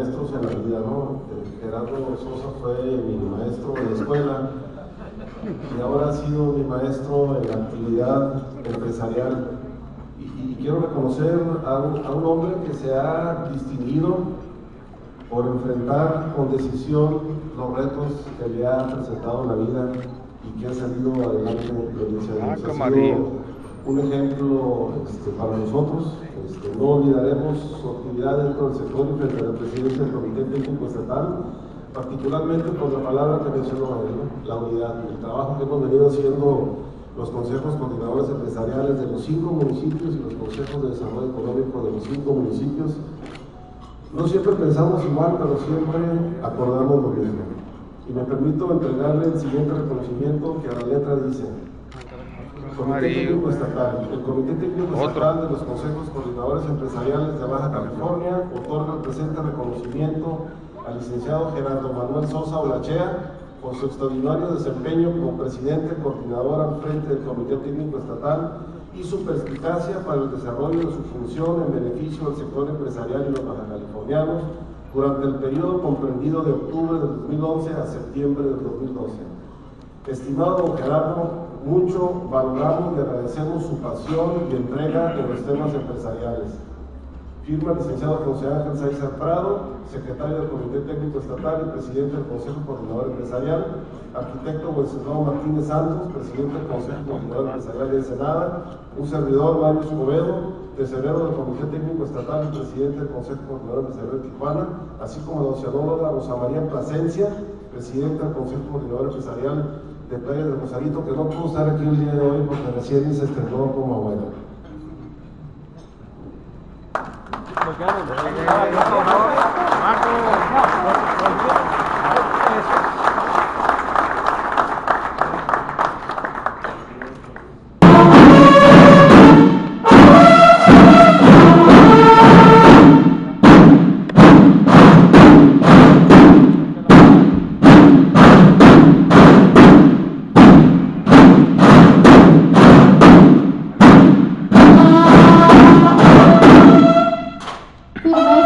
maestros en la vida, ¿no? Gerardo Sosa fue mi maestro de escuela y ahora ha sido mi maestro en la actividad empresarial. Y quiero reconocer a un hombre que se ha distinguido por enfrentar con decisión los retos que le ha presentado la vida y que ha salido adelante en provincia. Ha sido un ejemplo para nosotros. No olvidaremos su actividad dentro del sector y frente a la presidencia del Comité Técnico Estatal, particularmente por la palabra que mencionó él, ¿no? La unidad, el trabajo que hemos venido haciendo los consejos coordinadores empresariales de los 5 municipios y los consejos de desarrollo económico de los 5 municipios. No siempre pensamos igual, pero siempre acordamos lo mismo. Y me permito entregarle el siguiente reconocimiento que a la letra dice: Comité Técnico Estatal. El Comité Técnico Estatal de los Consejos Coordinadores Empresariales de Baja California otorga el presente reconocimiento al licenciado Gerardo Manuel Sosa Olachea por su extraordinario desempeño como presidente coordinador al frente del Comité Técnico Estatal y su perspicacia para el desarrollo de su función en beneficio del sector empresarial y los bajacalifornianos durante el periodo comprendido de octubre del 2011 a septiembre del 2012. Estimado don Gerardo, mucho valoramos y agradecemos su pasión y entrega en los temas empresariales. Firma el licenciado José Ángel Sáizar Prado, secretario del Comité Técnico Estatal y presidente del Consejo Coordinador Empresarial. Arquitecto Wenceslao Martínez Santos, presidente del Consejo Coordinador Empresarial de Ensenada. Un servidor, Mario Escobedo, tesorero del Comité Técnico Estatal y presidente del Consejo Coordinador Empresarial de Tijuana, así como la oceanóloga Rosa María Plasencia, presidenta del Consejo Coordinador Empresarial de Playa del Rosarito, que no pudo estar aquí el día de hoy porque recién se estrenó como abuela. Firma